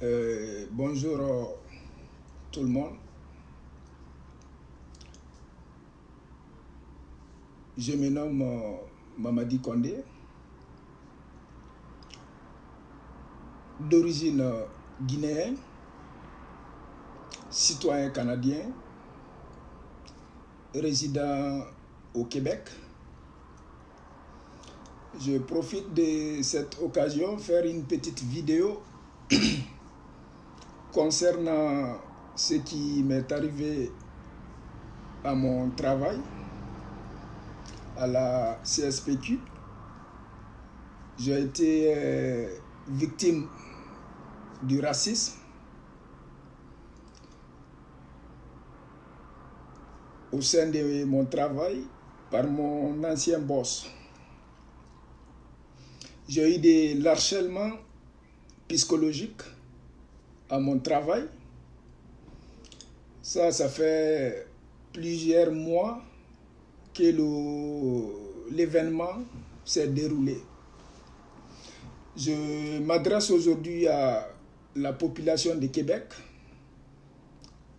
Bonjour tout le monde. Je me nomme Mamadi Condé, d'origine guinéenne, citoyen canadien, résident au Québec. Je profite de cette occasion pour faire une petite vidéo concernant ce qui m'est arrivé à mon travail à la CSPQ. J'ai été victime du racisme au sein de mon travail par mon ancien boss. J'ai eu de l'harcèlement psychologique à mon travail. Ça fait plusieurs mois que l'événement s'est déroulé. Je m'adresse aujourd'hui à la population de Québec,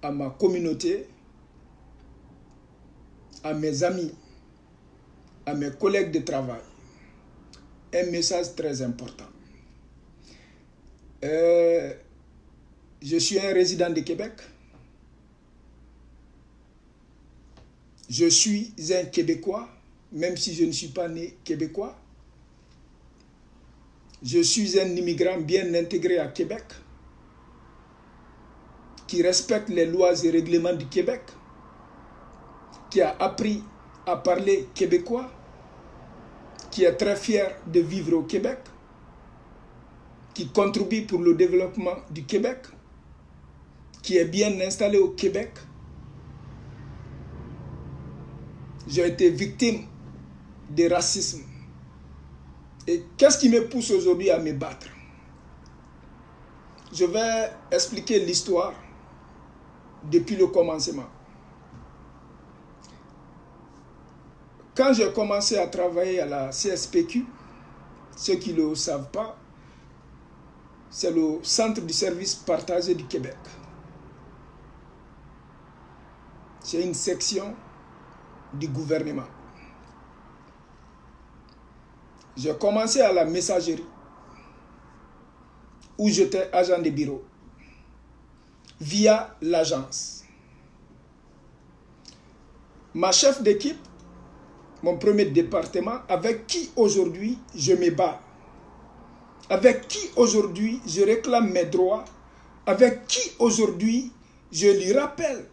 à ma communauté, à mes amis, à mes collègues de travail. Un message très important. Je suis un résident de Québec. Je suis un Québécois, même si je ne suis pas né Québécois. Je suis un immigrant bien intégré à Québec, qui respecte les lois et règlements du Québec, qui a appris à parler québécois, qui est très fier de vivre au Québec, qui contribue pour le développement du Québec, qui est bien installé au Québec. J'ai été victime de racisme. Et qu'est-ce qui me pousse aujourd'hui à me battre? Je vais expliquer l'histoire depuis le commencement. Quand j'ai commencé à travailler à la CSPQ, ceux qui ne le savent pas, c'est le Centre du service partagé du Québec. C'est une section du gouvernement. J'ai commencé à la messagerie, où j'étais agent de bureau, via l'agence. Ma chef d'équipe, mon premier département, avec qui aujourd'hui je me bats, avec qui aujourd'hui je réclame mes droits, avec qui aujourd'hui je lui rappelle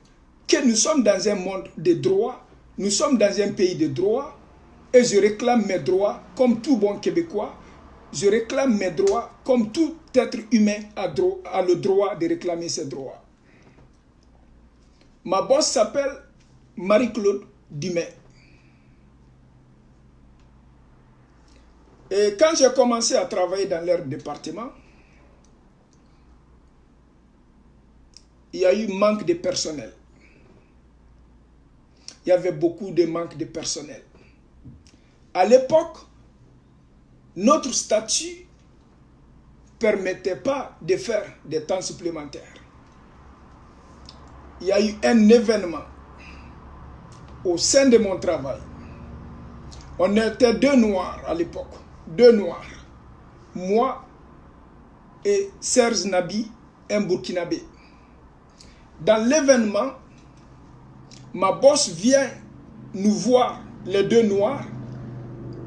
que nous sommes dans un monde de droit, nous sommes dans un pays de droit, et je réclame mes droits comme tout bon Québécois. Je réclame mes droits comme tout être humain a le droit de réclamer ses droits. Ma boss s'appelle Marie-Claude Dumais. Et quand j'ai commencé à travailler dans leur département, il y a eu manque de personnel. Il y avait beaucoup de manque de personnel. À l'époque, notre statut ne permettait pas de faire des temps supplémentaires. Il y a eu un événement au sein de mon travail. On était deux noirs à l'époque. Deux noirs. Moi et Serge Nabi, un Burkinabé. Dans l'événement, ma boss vient nous voir, les deux noirs.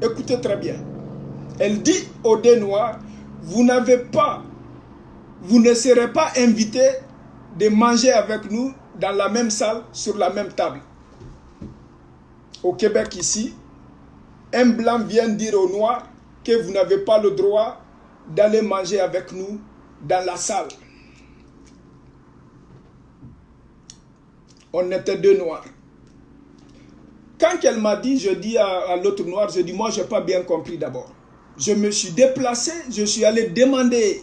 Écoutez très bien. Elle dit aux deux noirs, vous ne serez pas invités de manger avec nous dans la même salle, sur la même table. Au Québec ici, un blanc vient dire aux noirs que vous n'avez pas le droit d'aller manger avec nous dans la salle. On était deux noirs. Quand elle m'a dit, je dis à l'autre noir, je dis, moi, je n'ai pas bien compris d'abord. Je me suis déplacé, je suis allé demander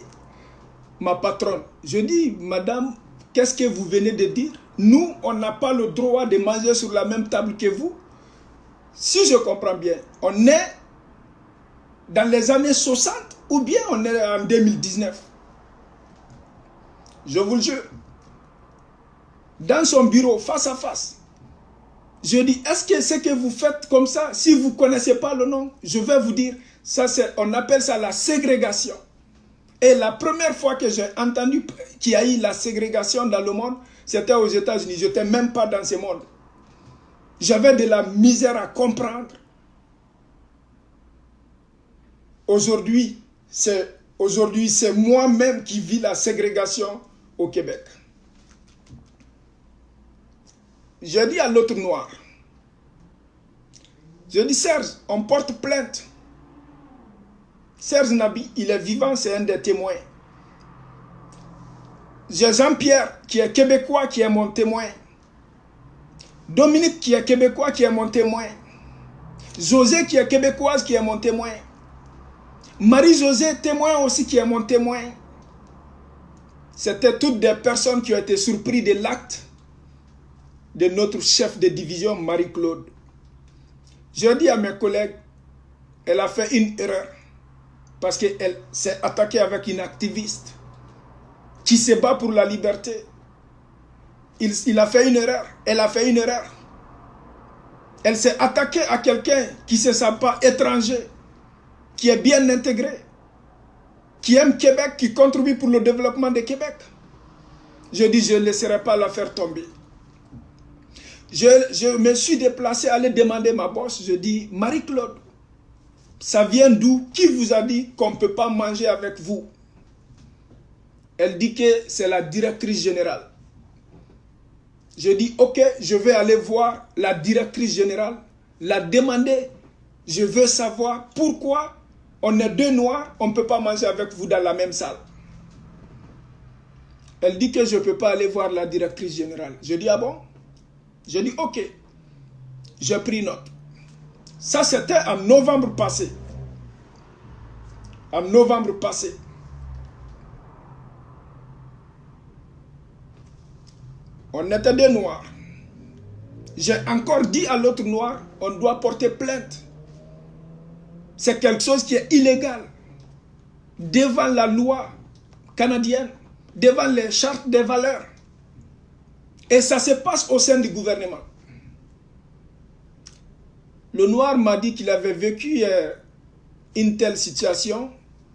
ma patronne. Je dis, madame, qu'est-ce que vous venez de dire? Nous, on n'a pas le droit de manger sur la même table que vous. Si je comprends bien, on est dans les années 60 ou bien on est en 2019. Je vous le jure. Dans son bureau, face à face. Je dis, est-ce que ce que vous faites comme ça, si vous ne connaissez pas le nom, je vais vous dire, ça on appelle ça la ségrégation. Et la première fois que j'ai entendu qu'il y a eu la ségrégation dans le monde, c'était aux États-Unis. Je n'étais même pas dans ce monde. J'avais de la misère à comprendre. Aujourd'hui, c'est moi-même qui vis la ségrégation au Québec. J'ai dit à l'autre noir, je dis Serge, on porte plainte. Serge Nabi, il est vivant, c'est un des témoins. J'ai Jean-Pierre, qui est québécois, qui est mon témoin. Dominique, qui est québécois, qui est mon témoin. José, qui est québécoise, qui est mon témoin. Marie-Josée, témoin aussi, qui est mon témoin. C'était toutes des personnes qui ont été surprises de l'acte de notre chef de division, Marie-Claude. Je dis à mes collègues, elle a fait une erreur. Parce qu'elle s'est attaquée avec une activiste qui se bat pour la liberté. Il a fait une erreur. Elle a fait une erreur. Elle s'est attaquée à quelqu'un qui ne se sent pas étranger, qui est bien intégré, qui aime Québec, qui contribue pour le développement de Québec. Je dis, je ne laisserai pas la faire tomber. Je me suis déplacé, aller demander ma boss. Je dis, Marie-Claude, ça vient d'où? Qui vous a dit qu'on ne peut pas manger avec vous? Elle dit que c'est la directrice générale. Je dis, ok, je vais aller voir la directrice générale, la demander. Je veux savoir pourquoi on est deux noirs, on ne peut pas manger avec vous dans la même salle. Elle dit que je ne peux pas aller voir la directrice générale. Je dis, ah bon? Je dis, ok. J'ai pris note. Ça, c'était en novembre passé. En novembre passé. On était des noirs. J'ai encore dit à l'autre noir, on doit porter plainte. C'est quelque chose qui est illégal. Devant la loi canadienne, devant les chartes des valeurs. Et ça se passe au sein du gouvernement. Le noir m'a dit qu'il avait vécu une telle situation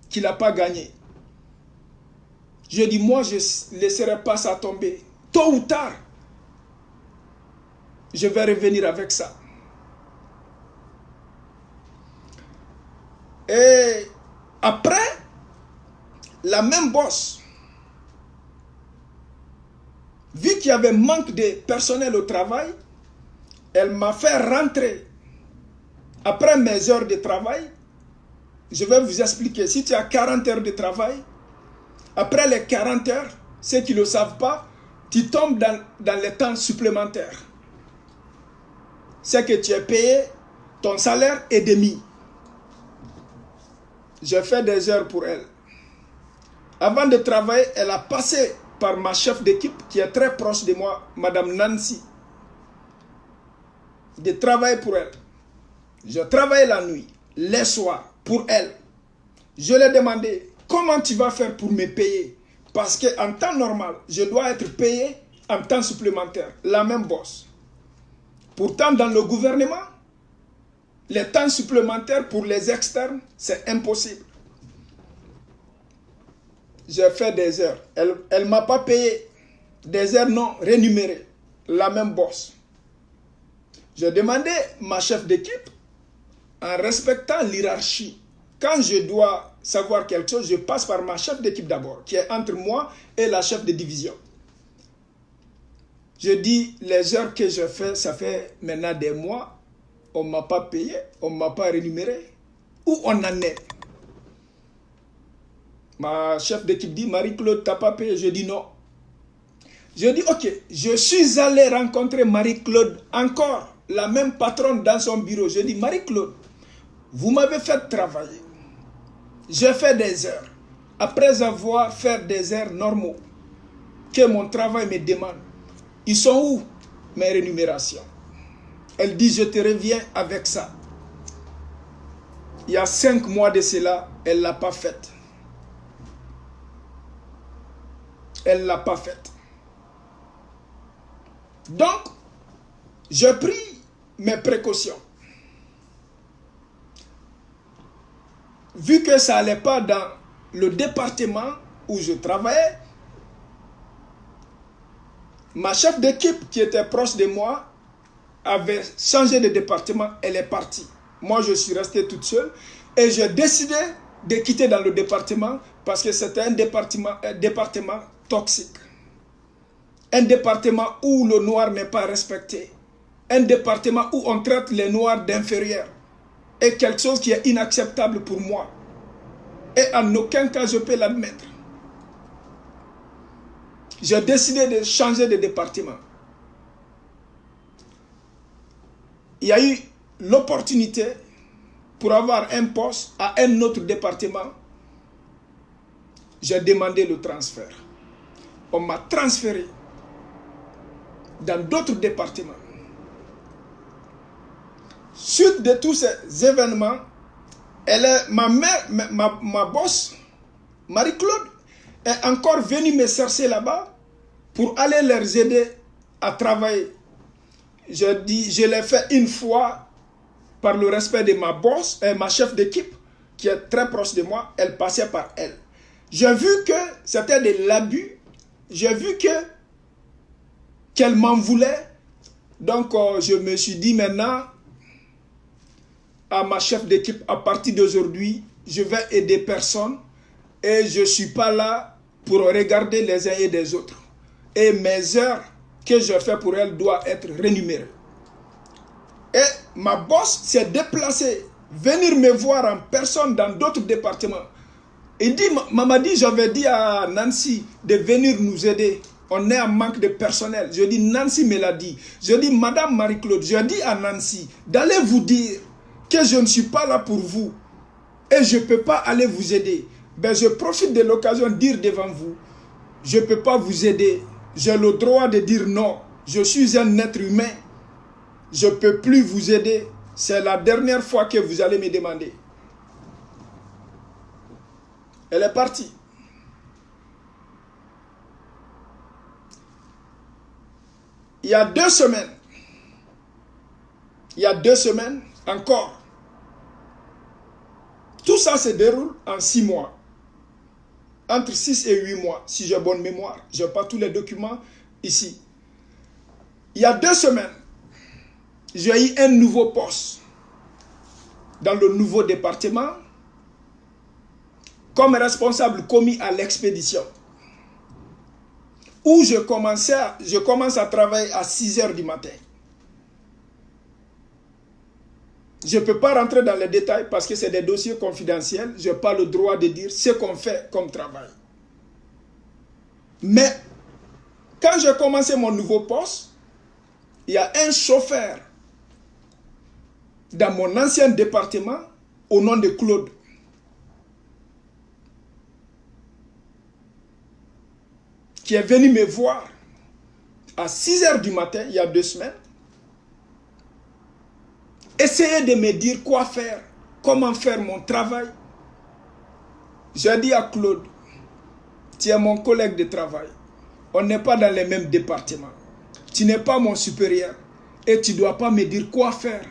qu'il n'a pas gagné. Je dis, moi, je ne laisserai pas ça tomber. Tôt ou tard, je vais revenir avec ça. Et après, la même boss, vu qu'il y avait manque de personnel au travail, elle m'a fait rentrer. Après mes heures de travail, je vais vous expliquer. Si tu as 40 heures de travail, après les 40 heures, ceux qui ne le savent pas, tu tombes dans les temps supplémentaires. C'est que tu es payé, ton salaire est demi. J'ai fait des heures pour elle. Avant de travailler, elle a passé par ma chef d'équipe qui est très proche de moi, Madame Nancy. De travailler pour elle. Je travaillais la nuit, les soirs, pour elle. Je lui ai demandé, comment tu vas faire pour me payer? Parce qu'en temps normal, je dois être payé en temps supplémentaire. La même bosse. Pourtant, dans le gouvernement, les temps supplémentaires pour les externes, c'est impossible. J'ai fait des heures. Elle ne m'a pas payé. Des heures non rémunérées. La même bosse. J'ai demandé ma chef d'équipe, en respectant l'hiérarchie. Quand je dois savoir quelque chose, je passe par ma chef d'équipe d'abord, qui est entre moi et la chef de division. Je dis, les heures que je fais, ça fait maintenant des mois, on ne m'a pas payé, on ne m'a pas rémunéré. Où on en est? Ma chef d'équipe dit, Marie-Claude, tu n'as pas payé? Je dis non. Je dis, ok, je suis allé rencontrer Marie-Claude, encore la même patronne dans son bureau. Je dis, Marie-Claude, vous m'avez fait travailler. J'ai fait des heures. Après avoir fait des heures normaux, que mon travail me demande, ils sont où mes rémunérations? Elle dit, je te reviens avec ça. Il y a 5 mois de cela, elle ne l'a pas faite. elle ne l'a pas faite. Donc, j'ai pris mes précautions. Vu que ça n'allait pas dans le département où je travaillais, ma chef d'équipe qui était proche de moi avait changé de département, elle est partie. Moi, je suis resté toute seule et j'ai décidé de quitter dans le département parce que c'était un département toxique. Un département où le noir n'est pas respecté. Un département où on traite les noirs d'inférieurs. Et quelque chose qui est inacceptable pour moi. Et en aucun cas je peux l'admettre. J'ai décidé de changer de département. Il y a eu l'opportunité pour avoir un poste à un autre département. J'ai demandé le transfert. On m'a transféré dans d'autres départements. Suite de tous ces événements, ma boss, Marie-Claude, est encore venue me chercher là-bas pour aller leur aider à travailler. Je l'ai fait une fois par le respect de ma boss, ma chef d'équipe, qui est très proche de moi, elle passait par elle. J'ai vu que c'était de l'abus, j'ai vu qu'elle m'en voulait, donc je me suis dit maintenant, à ma chef d'équipe, à partir d'aujourd'hui, je vais aider personne et je ne suis pas là pour regarder les uns et les autres. Et mes heures que je fais pour elle doivent être rémunérées. Et ma boss s'est déplacée, venir me voir en personne dans d'autres départements. Il dit, Mamadi, j'avais dit à Nancy de venir nous aider. On est en manque de personnel. Je dis, Nancy me l'a dit. Je dis, Madame Marie-Claude, je dis à Nancy d'aller vous dire que je ne suis pas là pour vous et je ne peux pas aller vous aider. Ben, je profite de l'occasion de dire devant vous, je ne peux pas vous aider. J'ai le droit de dire non. Je suis un être humain. Je ne peux plus vous aider. C'est la dernière fois que vous allez me demander. Elle est partie. Il y a 2 semaines. Il y a 2 semaines encore. Tout ça se déroule en 6 mois. Entre 6 et 8 mois, si j'ai bonne mémoire. Je n'ai pas tous les documents ici. Il y a 2 semaines, j'ai eu un nouveau poste dans le nouveau département comme responsable commis à l'expédition. Où je commence à travailler à 6 heures du matin. Je ne peux pas rentrer dans les détails parce que c'est des dossiers confidentiels. Je n'ai pas le droit de dire ce qu'on fait comme travail. Mais quand j'ai commencé mon nouveau poste, il y a un chauffeur dans mon ancien département au nom de Claude. Qui est venu me voir à 6 heures du matin, il y a 2 semaines. Essayer de me dire quoi faire, comment faire mon travail. J'ai dit à Claude, tu es mon collègue de travail. On n'est pas dans les mêmes départements. Tu n'es pas mon supérieur et tu ne dois pas me dire quoi faire.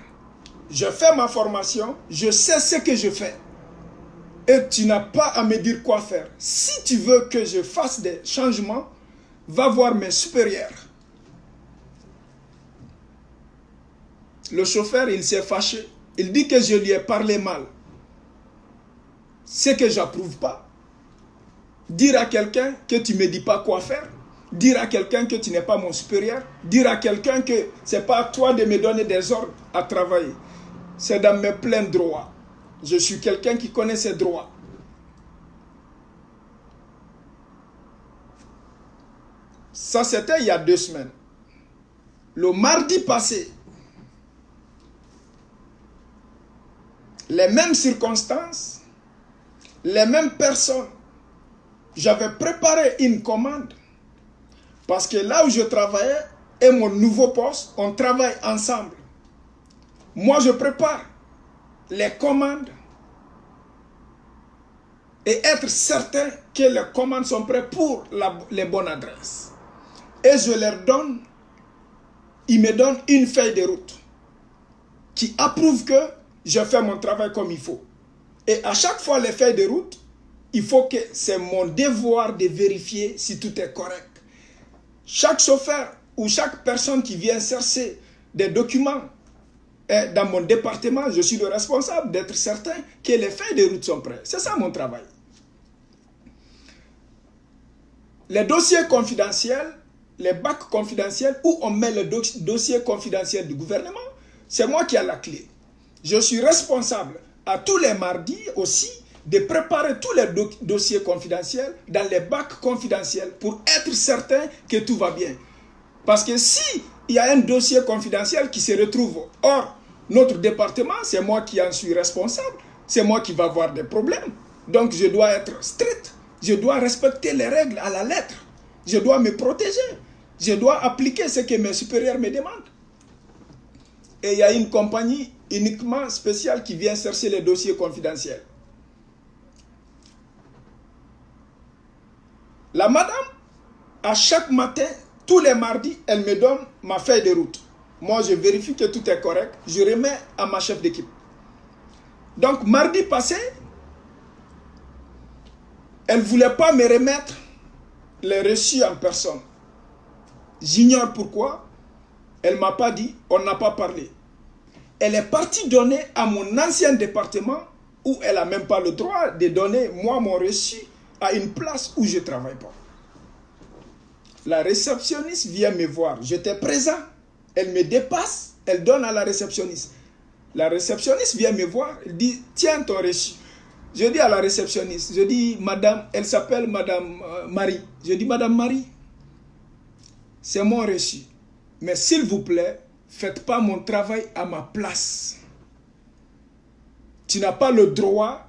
Je fais ma formation, je sais ce que je fais. Et tu n'as pas à me dire quoi faire. Si tu veux que je fasse des changements, va voir mes supérieurs. Le chauffeur, il s'est fâché. Il dit que je lui ai parlé mal. Ce que je n'approuve pas. Dire à quelqu'un que tu ne me dis pas quoi faire. Dire à quelqu'un que tu n'es pas mon supérieur. Dire à quelqu'un que ce n'est pas à toi de me donner des ordres à travailler. C'est dans mes pleins droits. Je suis quelqu'un qui connaît ses droits. Ça, c'était il y a 2 semaines. Le mardi passé, les mêmes circonstances, les mêmes personnes. J'avais préparé une commande parce que là où je travaillais et mon nouveau poste, on travaille ensemble. Moi, je prépare les commandes et être certain que les commandes sont prêtes pour les bonnes adresses. Et je leur donne, ils me donnent une feuille de route qui approuve que je fais mon travail comme il faut. Et à chaque fois, les feuilles de route, il faut que c'est mon devoir de vérifier si tout est correct. Chaque chauffeur ou chaque personne qui vient chercher des documents dans mon département, je suis le responsable d'être certain que les feuilles de route sont prêtes. C'est ça mon travail. Les dossiers confidentiels, les bacs confidentiels, où on met le dossier confidentiel du gouvernement, c'est moi qui ai la clé. Je suis responsable à tous les mardis aussi de préparer tous les dossiers confidentiels dans les bacs confidentiels pour être certain que tout va bien. Parce que si il y a un dossier confidentiel qui se retrouve hors notre département, c'est moi qui en suis responsable, c'est moi qui va avoir des problèmes. Donc je dois être strict, je dois respecter les règles à la lettre, je dois me protéger, je dois appliquer ce que mes supérieurs me demandent. Et il y a une compagnie uniquement spéciale qui vient chercher les dossiers confidentiels. La madame, à chaque matin, tous les mardis, elle me donne ma feuille de route. Moi, je vérifie que tout est correct. Je remets à ma chef d'équipe. Donc, mardi passé, elle ne voulait pas me remettre les reçus en personne. J'ignore pourquoi. Elle ne m'a pas dit, on n'a pas parlé. Elle est partie donner à mon ancien département où elle n'a même pas le droit de donner, moi, mon reçu à une place où je ne travaille pas. La réceptionniste vient me voir. J'étais présent. Elle me dépasse. Elle donne à la réceptionniste. La réceptionniste vient me voir. Elle dit, tiens ton reçu. Je dis à la réceptionniste, je dis, madame, elle s'appelle madame Marie. Je dis, madame Marie, c'est mon reçu. Mais s'il vous plaît, faites pas mon travail à ma place. Tu n'as pas le droit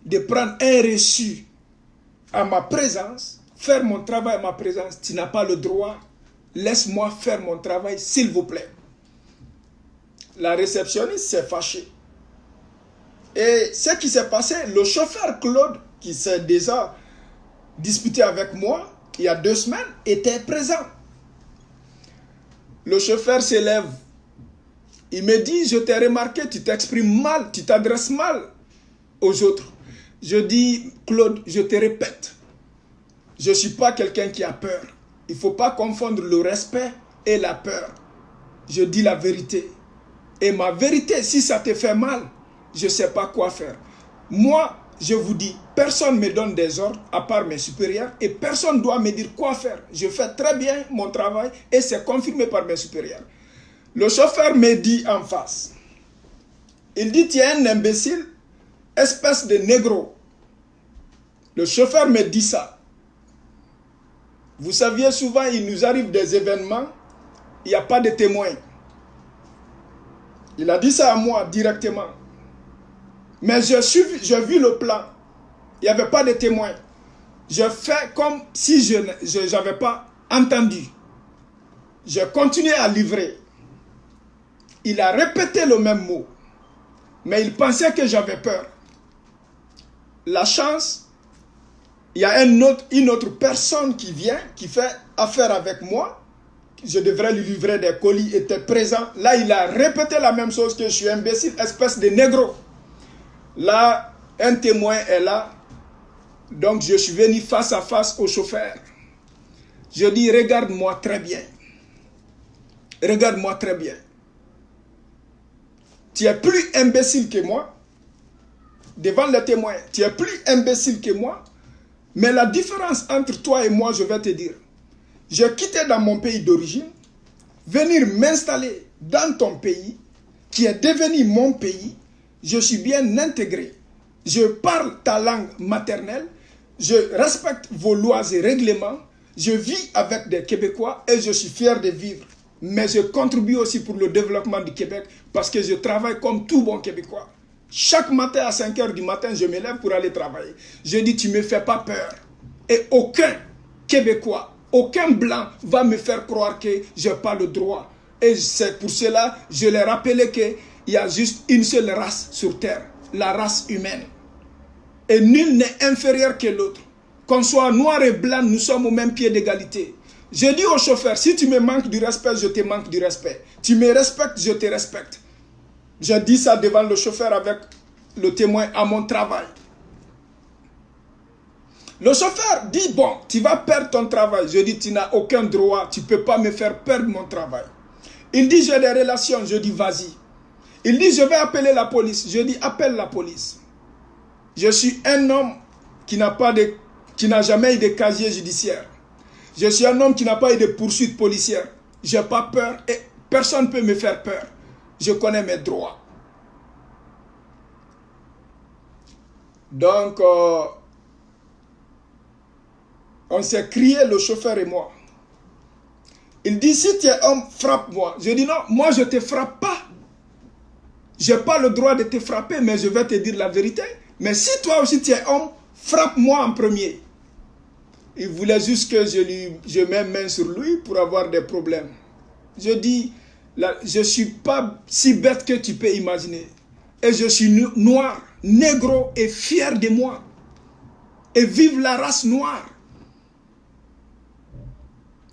de prendre un reçu à ma présence, faire mon travail à ma présence. Tu n'as pas le droit. Laisse-moi faire mon travail, s'il vous plaît. La réceptionniste s'est fâchée. Et ce qui s'est passé, le chauffeur Claude, qui s'est déjà disputé avec moi il y a 2 semaines, était présent. Le chauffeur s'élève. Il me dit, je t'ai remarqué, tu t'exprimes mal, tu t'adresses mal aux autres. Je dis, Claude, je te répète, je ne suis pas quelqu'un qui a peur. Il ne faut pas confondre le respect et la peur. Je dis la vérité. Et ma vérité, si ça te fait mal, je ne sais pas quoi faire. Moi, je vous dis, personne ne me donne des ordres à part mes supérieurs et personne ne doit me dire quoi faire. Je fais très bien mon travail et c'est confirmé par mes supérieurs. Le chauffeur me dit en face, il dit, tu es un imbécile, espèce de négro. Le chauffeur me dit ça. Vous saviez, souvent, il nous arrive des événements, il n'y a pas de témoins. Il a dit ça à moi directement. Mais j'ai vu le plan. Il n'y avait pas de témoins. Je fais comme si je n'avais pas entendu. J'ai continué à livrer. Il a répété le même mot. Mais il pensait que j'avais peur. La chance, il y a une autre personne qui vient, qui fait affaire avec moi. Je devrais lui livrer des colis, il était présent. Là, il a répété la même chose, que je suis imbécile, espèce de négro. Là, un témoin est là. Donc, je suis venu face à face au chauffeur. Je dis, regarde-moi très bien. Regarde-moi très bien. Tu es plus imbécile que moi. Devant les témoins, tu es plus imbécile que moi. Mais la différence entre toi et moi, je vais te dire. J'ai quitté dans mon pays d'origine, venir m'installer dans ton pays, qui est devenu mon pays. Je suis bien intégré. Je parle ta langue maternelle. Je respecte vos lois et règlements. Je vis avec des Québécois et je suis fier de vivre. Mais je contribue aussi pour le développement du Québec parce que je travaille comme tout bon Québécois. Chaque matin à 5 h du matin, je me lève pour aller travailler. Je dis, tu ne me fais pas peur. Et aucun Québécois, aucun Blanc va me faire croire que je n'ai pas le droit. Et c'est pour cela que je l'ai rappelé qu'il y a juste une seule race sur Terre, la race humaine. Et nul n'est inférieur que l'autre. Qu'on soit noir et blanc, nous sommes au même pied d'égalité. Je dis au chauffeur, si tu me manques du respect, je te manque du respect. Tu me respectes, je te respecte. Je dis ça devant le chauffeur avec le témoin à mon travail. Le chauffeur dit, bon, tu vas perdre ton travail. Je dis, tu n'as aucun droit, tu ne peux pas me faire perdre mon travail. Il dit, j'ai des relations. Je dis, vas-y. Il dit, je vais appeler la police. Je dis, appelle la police. Je suis un homme qui n'a jamais eu de casier judiciaire. Je suis un homme qui n'a pas eu de poursuite policière. Je n'ai pas peur et personne ne peut me faire peur. Je connais mes droits. Donc, on s'est crié, le chauffeur et moi. Il dit, si tu es homme, frappe-moi. Je dis, non, moi je ne te frappe pas. Je n'ai pas le droit de te frapper, mais je vais te dire la vérité. Mais si toi aussi tu es homme, frappe-moi en premier. Il voulait juste que je mette main sur lui pour avoir des problèmes. Je dis, je ne suis pas si bête que tu peux imaginer. Et je suis noir, négro et fier de moi. Et vive la race noire.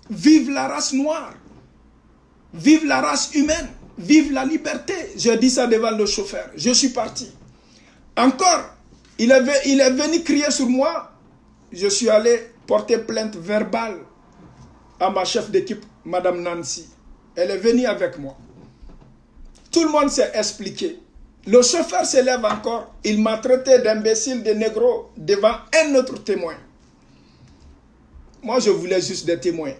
Vive la race noire. Vive la race humaine. Vive la liberté. Je dis ça devant le chauffeur. Je suis parti. Encore, il est venu crier sur moi. Je suis allé porter plainte verbale à ma chef d'équipe, Madame Nancy. Elle est venue avec moi. Tout le monde s'est expliqué. Le chauffeur se lève encore. Il m'a traité d'imbécile, de négro devant un autre témoin. Moi, je voulais juste des témoins.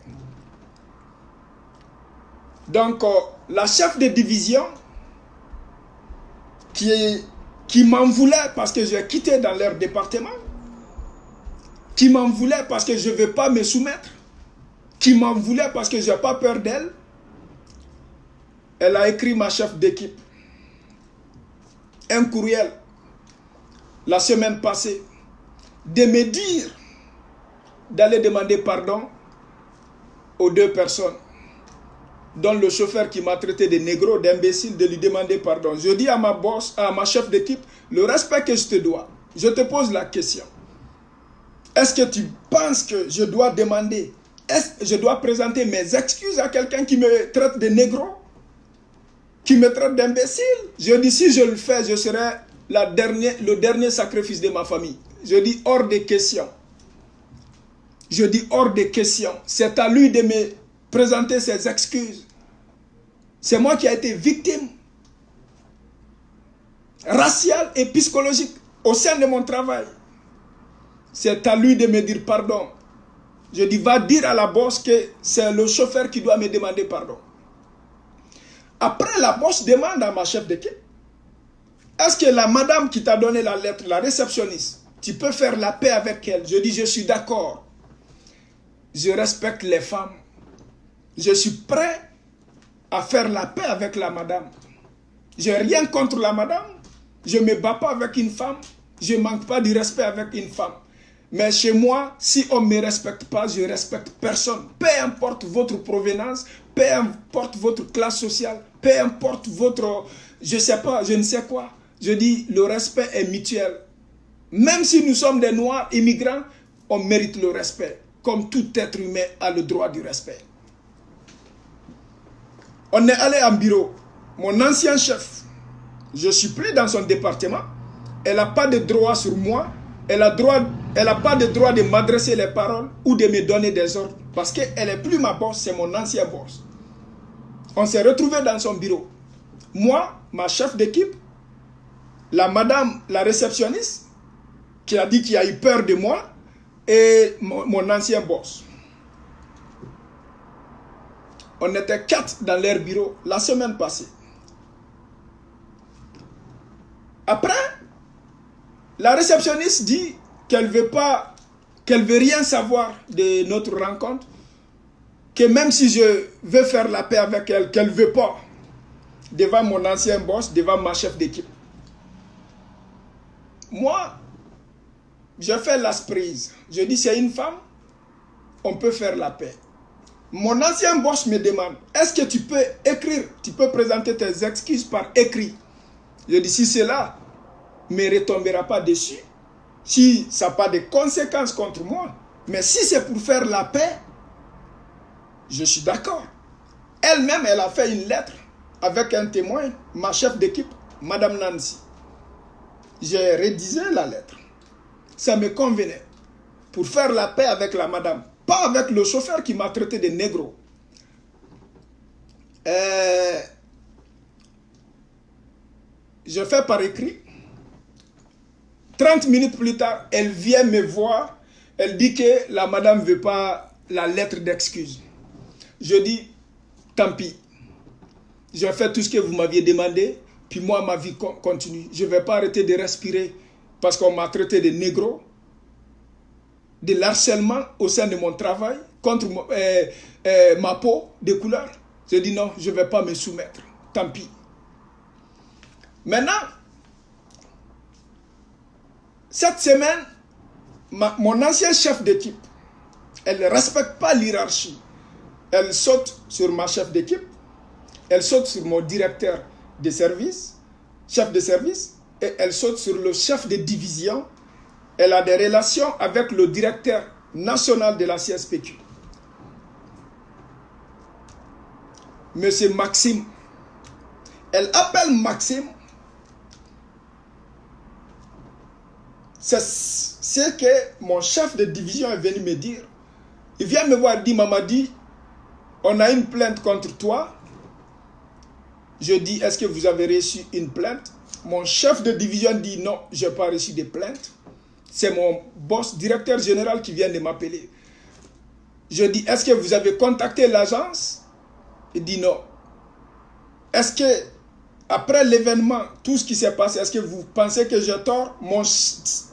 Donc, la chef de division qui m'en voulait parce que j'ai quitté dans leur département, qui m'en voulait parce que je ne veux pas me soumettre, qui m'en voulait parce que je n'ai pas peur d'elle, elle a écrit ma chef d'équipe un courriel la semaine passée de me dire d'aller demander pardon aux deux personnes, dont le chauffeur qui m'a traité de négro, d'imbécile, de lui demander pardon. Je dis à ma boss, à ma chef d'équipe, le respect que je te dois. Je te pose la question. Est-ce que tu penses que je dois demander, est-ce que je dois présenter mes excuses à quelqu'un qui me traite de négro, qui me traite d'imbécile? Je dis, si je le fais, je serai le dernier sacrifice de ma famille. Je dis, hors de question. Je dis, hors de question. C'est à lui de me présenter ses excuses. C'est moi qui ai été victime raciale et psychologique au sein de mon travail. C'est à lui de me dire pardon. Je dis, va dire à la boss que c'est le chauffeur qui doit me demander pardon. Après, la boss demande à ma chef d'équipe, est-ce que la madame qui t'a donné la lettre, la réceptionniste, tu peux faire la paix avec elle? Je dis, je suis d'accord. Je respecte les femmes. Je suis prêt à faire la paix avec la madame. Je n'ai rien contre la madame. Je ne me bats pas avec une femme. Je ne manque pas du respect avec une femme. Mais chez moi, si on ne me respecte pas, je ne respecte personne. Peu importe votre provenance, peu importe votre classe sociale, peu importe votre, je ne sais quoi. Je dis, le respect est mutuel. Même si nous sommes des Noirs immigrants, on mérite le respect. Comme tout être humain a le droit du respect. On est allé en bureau. Mon ancien chef, je ne suis plus dans son département. Elle n'a pas de droit sur moi. Elle n'a pas de droit de m'adresser les paroles ou de me donner des ordres. Parce qu'elle n'est plus ma boss, c'est mon ancien boss. On s'est retrouvés dans son bureau. Moi, ma chef d'équipe, la madame, la réceptionniste, qui a dit qu'il a eu peur de moi, et mon ancien boss. On était 4 dans leur bureau la semaine passée. Après, la réceptionniste dit qu'elle veut rien savoir de notre rencontre, que même si je veux faire la paix avec elle, qu'elle ne veut pas, devant mon ancien boss, devant ma chef d'équipe. Moi, je fais l'asprise. Je dis, c'est une femme, on peut faire la paix. Mon ancien boss me demande, est-ce que tu peux écrire, tu peux présenter tes excuses par écrit? Je dis, si cela ne me retombera pas dessus, Si ça n'a pas de conséquences contre moi, mais si c'est pour faire la paix, je suis d'accord. Elle-même, elle a fait une lettre avec un témoin, ma chef d'équipe, Madame Nancy. J'ai rédigé la lettre. Ça me convenait. Pour faire la paix avec la madame. Pas avec le chauffeur qui m'a traité de négro. Je fais par écrit. 30 minutes plus tard, elle vient me voir. Elle dit que la madame ne veut pas la lettre d'excuse. Je dis, tant pis. Je fais tout ce que vous m'aviez demandé. Puis moi, ma vie continue. Je ne vais pas arrêter de respirer parce qu'on m'a traité de négro. De l'harcèlement au sein de mon travail contre ma peau de couleur. Je dis non, je ne vais pas me soumettre. Tant pis. Maintenant, cette semaine, mon ancien chef d'équipe, elle ne respecte pas l'hiérarchie. Elle saute sur ma chef d'équipe, elle saute sur mon directeur de service, chef de service, et elle saute sur le chef de division. Elle a des relations avec le directeur national de la CSPQ. Monsieur Maxime. Elle appelle Maxime. C'est ce que mon chef de division est venu me dire. Il vient me voir et dit, Mamadi, on a une plainte contre toi. Je dis, est-ce que vous avez reçu une plainte? Mon chef de division dit, non, je n'ai pas reçu de plainte. C'est mon boss, directeur général, qui vient de m'appeler. Je dis, est-ce que vous avez contacté l'agence? Il dit non. Est-ce que, après l'événement, tout ce qui s'est passé, est-ce que vous pensez que j'ai tort? Mon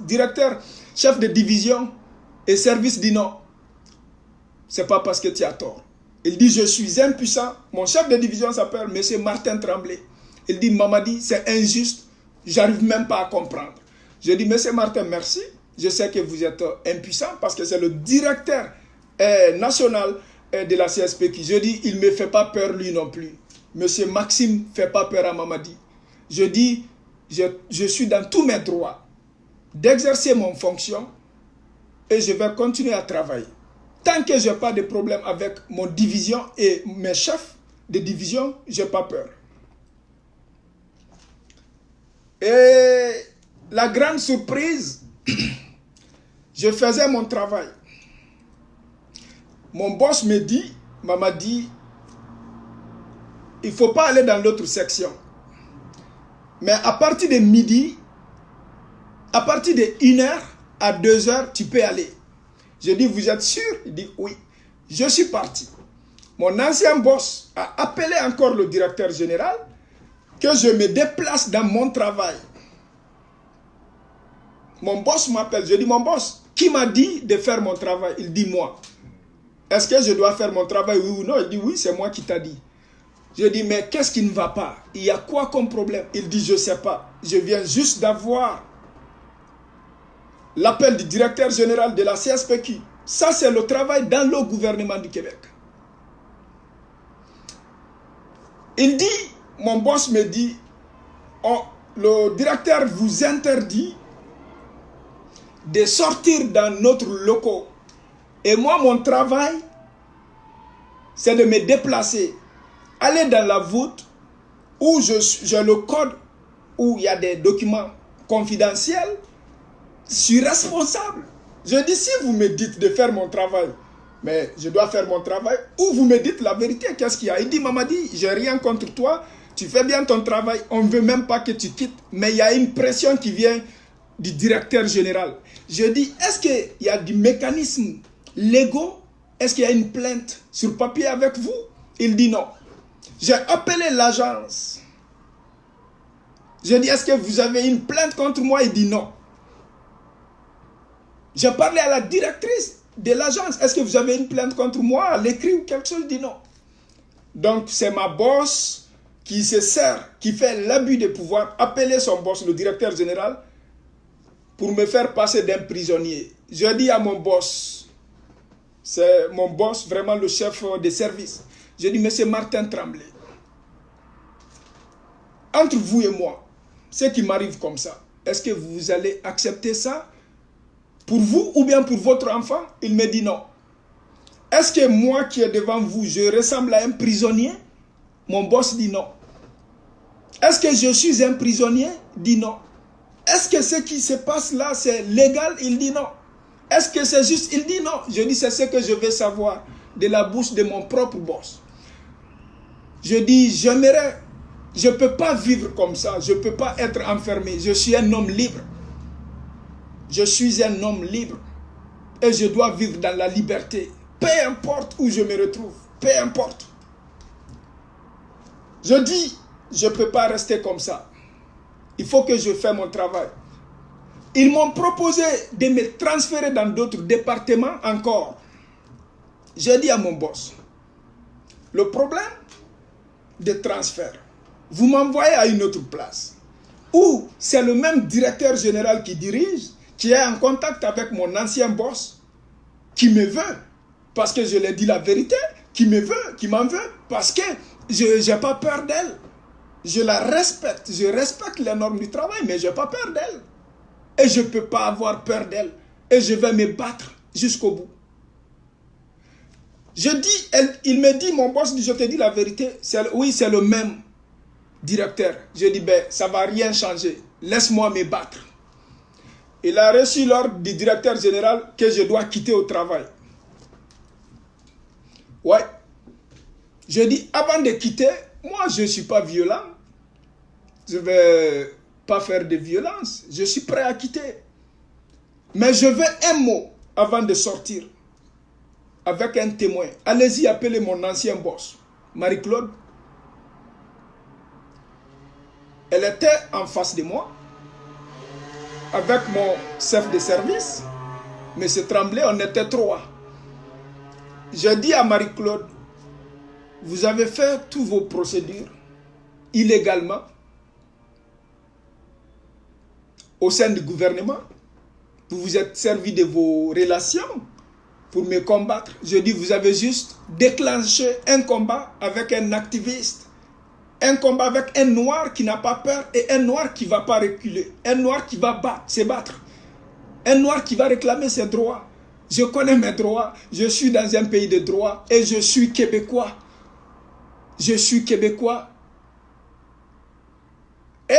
directeur, chef de division et service dit non. C'est pas parce que tu as tort. Il dit, je suis impuissant. Mon chef de division s'appelle M. Martin Tremblay. Il dit, Mamadi, c'est injuste. J'arrive même pas à comprendre. Je dis, M. Martin, merci. Je sais que vous êtes impuissant parce que c'est le directeur national de la CSPQ. Je dis, il ne me fait pas peur lui non plus. M. Maxime ne fait pas peur à Mamadi. Je dis, je suis dans tous mes droits d'exercer mon fonction et je vais continuer à travailler. Tant que je n'ai pas de problème avec mon division et mes chefs de division, je n'ai pas peur. Et la grande surprise, je faisais mon travail. Mon boss me dit, Mamadi, il ne faut pas aller dans l'autre section. Mais à partir de midi, à partir de 1h à 2h, tu peux aller. Je dis, vous êtes sûr? Il dit, oui. Je suis parti. Mon ancien boss a appelé encore le directeur général que je me déplace dans mon travail. Mon boss m'appelle. Je dis, mon boss, qui m'a dit de faire mon travail? Il dit, moi. Est-ce que je dois faire mon travail, oui ou non? Il dit, oui, c'est moi qui t'a dit. Je dis, mais qu'est-ce qui ne va pas? Il y a quoi comme problème? Il dit, je ne sais pas. Je viens juste d'avoir l'appel du directeur général de la CSPQ. Ça, c'est le travail dans le gouvernement du Québec. Il dit, mon boss me dit, oh, le directeur vous interdit de sortir dans notre locaux. Et moi, mon travail, c'est de me déplacer, aller dans la voûte où j'ai le code, où il y a des documents confidentiels. Je suis responsable. Je dis, si vous me dites de faire mon travail, mais je dois faire mon travail, ou vous me dites la vérité, qu'est-ce qu'il y a? Il dit, Mamadi, j'ai rien contre toi, tu fais bien ton travail, on ne veut même pas que tu quittes, mais il y a une pression qui vient du directeur général. Je dis, est-ce qu'il y a du mécanisme légaux? Est-ce qu'il y a une plainte sur papier avec vous? Il dit non. J'ai appelé l'agence. Je dis, est-ce que vous avez une plainte contre moi? Il dit non. J'ai parlé à la directrice de l'agence. Est-ce que vous avez une plainte contre moi à l'écrit ou quelque chose? Il dit non. Donc, c'est ma boss qui se sert, qui fait l'abus de pouvoir, appeler son boss, le directeur général, pour me faire passer d'un prisonnier. Je dis à mon boss, c'est mon boss, vraiment le chef de service. Je dis, monsieur Martin Tremblay, entre vous et moi, ce qui m'arrive comme ça, est-ce que vous allez accepter ça Pour vous ou bien pour votre enfant? Il me dit non. Est-ce que moi qui est devant vous, je ressemble à un prisonnier? Mon boss dit non. Est-ce que je suis un prisonnier? Dit non. Est-ce que ce qui se passe là, c'est légal? Il dit non. Est-ce que c'est juste? Il dit non. Je dis, c'est ce que je veux savoir de la bouche de mon propre boss. Je dis, j'aimerais, je ne peux pas vivre comme ça. Je ne peux pas être enfermé. Je suis un homme libre. Je suis un homme libre. Et je dois vivre dans la liberté. Peu importe où je me retrouve. Peu importe. Je dis, je ne peux pas rester comme ça. Il faut que je fasse mon travail. Ils m'ont proposé de me transférer dans d'autres départements encore. J'ai dit à mon boss, le problème de transfert, vous m'envoyez à une autre place, où c'est le même directeur général qui dirige, qui est en contact avec mon ancien boss, qui me veut, parce que je lui ai dit la vérité, qui me veut, qui m'en veut, parce que je n'ai pas peur d'elle. Je la respecte, je respecte les normes du travail, mais je n'ai pas peur d'elle. Et je ne peux pas avoir peur d'elle. Et je vais me battre jusqu'au bout. Je dis, il me dit, mon boss dit, je te dis la vérité. Oui, c'est le même directeur. Je dis, ben, ça ne va rien changer. Laisse-moi me battre. Il a reçu l'ordre du directeur général que je dois quitter au travail. Ouais. Je dis, avant de quitter, moi, je ne suis pas violent. Je ne vais pas faire de violence. Je suis prêt à quitter. Mais je veux un mot avant de sortir. Avec un témoin. Allez-y, appelez mon ancien boss, Marie-Claude. Elle était en face de moi. Avec mon chef de service. M. Tremblay, on était trois. J'ai dit à Marie-Claude, vous avez fait toutes vos procédures illégalement au sein du gouvernement. Vous vous êtes servi de vos relations pour me combattre. Je dis, vous avez juste déclenché un combat avec un activiste. Un combat avec un noir qui n'a pas peur et un noir qui ne va pas reculer. Un noir qui va se battre. Un noir qui va réclamer ses droits. Je connais mes droits. Je suis dans un pays de droit et je suis québécois. Je suis québécois. Et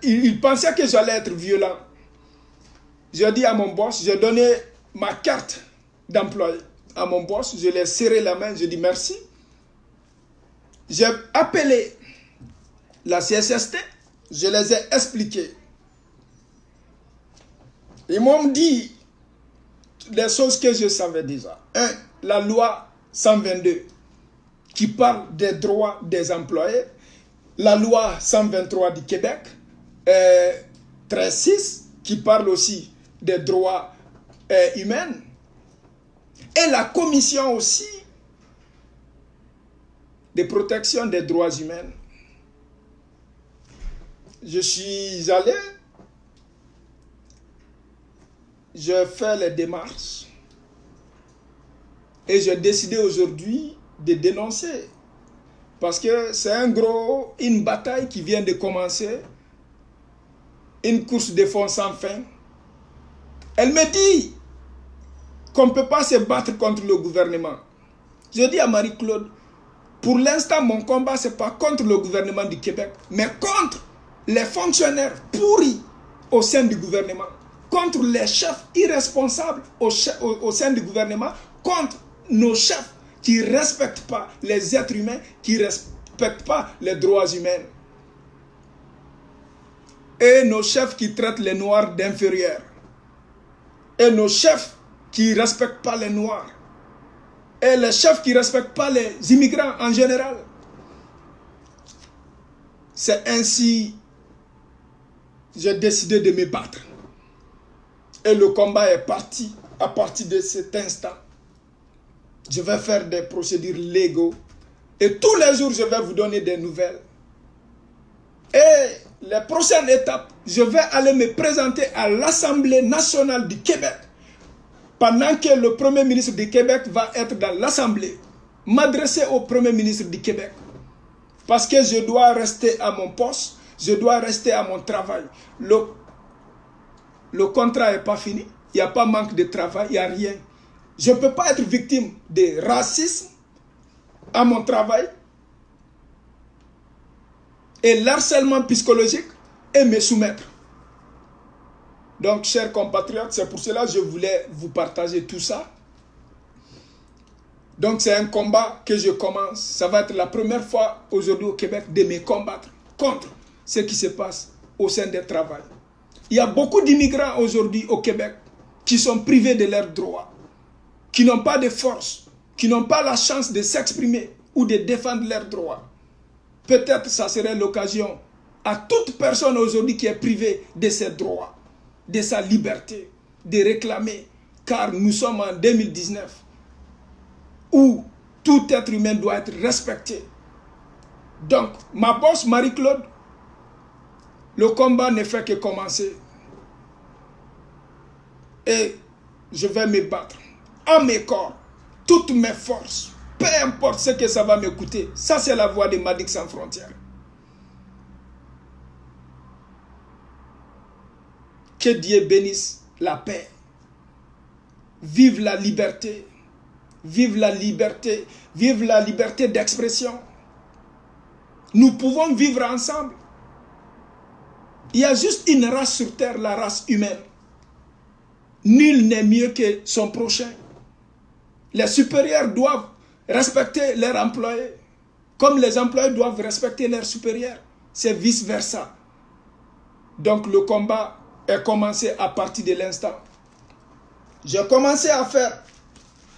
il pensait que j'allais être violent. J'ai dit à mon boss, j'ai donné ma carte d'employé à mon boss. Je lui ai serré la main, j'ai dit merci. J'ai appelé la CSST, je les ai expliqués. Ils m'ont dit des choses que je savais déjà. Un, la loi 122 qui parle des droits des employés. La loi 123 du Québec, 13.6, qui parle aussi des droits humains. Et la commission aussi de protection des droits humains. Je suis allé, j'ai fait les démarches et j'ai décidé aujourd'hui de dénoncer. Parce que c'est une bataille qui vient de commencer, une course de fond sans fin. Elle me dit qu'on ne peut pas se battre contre le gouvernement. Je dis à Marie-Claude, pour l'instant, mon combat, ce n'est pas contre le gouvernement du Québec, mais contre les fonctionnaires pourris au sein du gouvernement, contre les chefs irresponsables au sein du gouvernement, contre nos chefs qui ne respectent pas les êtres humains, qui ne respectent pas les droits humains. Et nos chefs qui traitent les Noirs d'inférieurs. Et nos chefs qui ne respectent pas les Noirs. Et les chefs qui ne respectent pas les immigrants en général. C'est ainsi que j'ai décidé de me battre. Et le combat est parti à partir de cet instant. Je vais faire des procédures légaux. Et tous les jours, je vais vous donner des nouvelles. Et les prochaines étapes, je vais aller me présenter à l'Assemblée nationale du Québec. Pendant que le Premier ministre du Québec va être dans l'Assemblée. M'adresser au Premier ministre du Québec. Parce que je dois rester à mon poste. Je dois rester à mon travail. le contrat n'est pas fini. Il n'y a pas manque de travail, il n'y a rien. Je ne peux pas être victime de racisme à mon travail et l'harcèlement psychologique et me soumettre. Donc, chers compatriotes, c'est pour cela que je voulais vous partager tout ça. Donc, c'est un combat que je commence. Ça va être la première fois aujourd'hui au Québec de me combattre contre ce qui se passe au sein des travails. Il y a beaucoup d'immigrants aujourd'hui au Québec qui sont privés de leurs droits, qui n'ont pas de force, qui n'ont pas la chance de s'exprimer ou de défendre leurs droits. Peut-être ça serait l'occasion à toute personne aujourd'hui qui est privée de ses droits, de sa liberté, de réclamer, car nous sommes en 2019 où tout être humain doit être respecté. Donc, ma boss Marie-Claude, le combat ne fait que commencer. Et je vais me battre à mes corps, toutes mes forces, peu importe ce que ça va me coûter. Ça, c'est la voix de Madic Sans Frontières. Que Dieu bénisse la paix. Vive la liberté. Vive la liberté. Vive la liberté d'expression. Nous pouvons vivre ensemble. Il y a juste une race sur terre, la race humaine. Nul n'est mieux que son prochain. Les supérieurs doivent respecter leurs employés, comme les employés doivent respecter leurs supérieurs. C'est vice-versa. Donc le combat est commencé à partir de l'instant. J'ai commencé à faire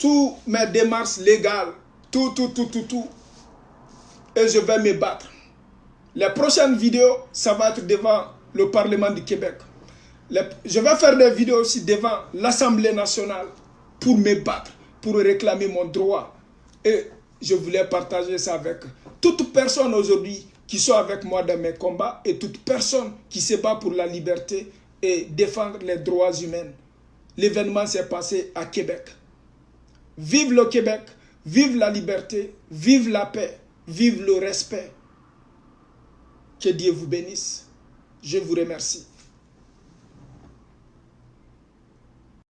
toutes mes démarches légales, tout. Et je vais me battre. Les prochaines vidéos, ça va être devant le Parlement du Québec. Je vais faire des vidéos aussi devant l'Assemblée nationale pour me battre, pour réclamer mon droit. Et je voulais partager ça avec toute personne aujourd'hui qui sont avec moi dans mes combats et toute personne qui se bat pour la liberté et défendre les droits humains. L'événement s'est passé à Québec. Vive le Québec, vive la liberté, vive la paix, vive le respect. Que Dieu vous bénisse. Je vous remercie.